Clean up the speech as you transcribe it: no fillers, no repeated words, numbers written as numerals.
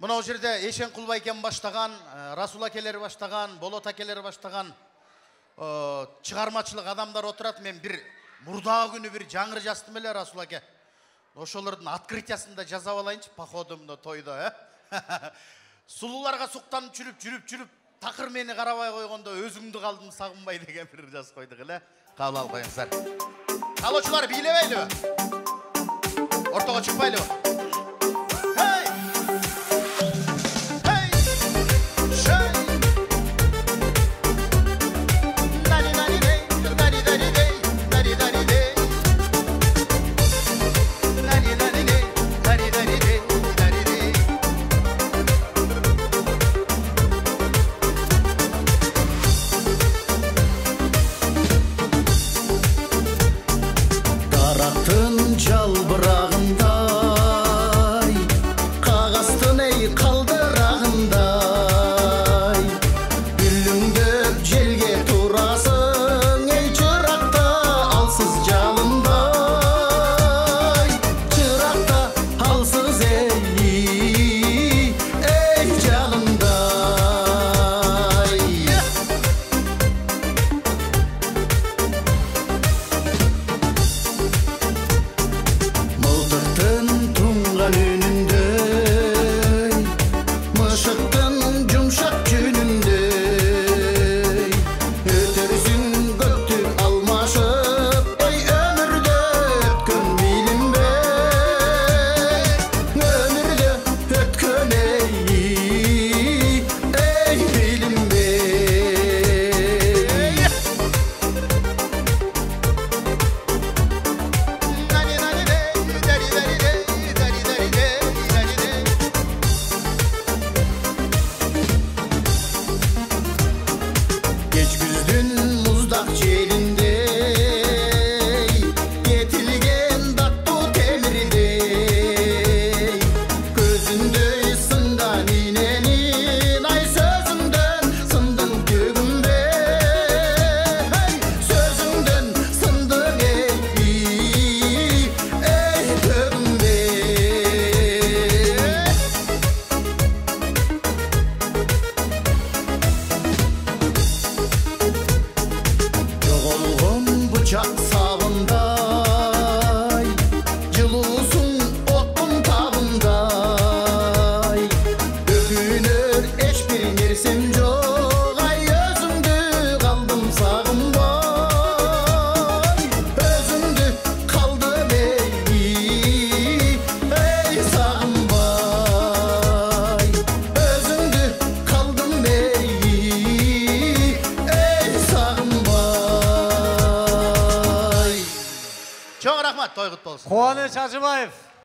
Мына о жерде Ешенқұл байкем баштаған, Расул акелер баштаған, Болот акелер баштаған чыгармачылык адамдар отурат. Мен бир мурдагы күнү бир жаңыр жастым эле Расул аке. Ошолордун открытиясында жазап алайынчы походумда, тойдо, Сулууларга суктанып жүрүп, такыр мени карабай койгондо өзүңдү калдым сагынбай деген бир жазып койдук эле. Кабыл алып коюңуздар. Калоочулар бийлебейлиби? Ортого чыкпайлыбы? Quvonch Hajibаев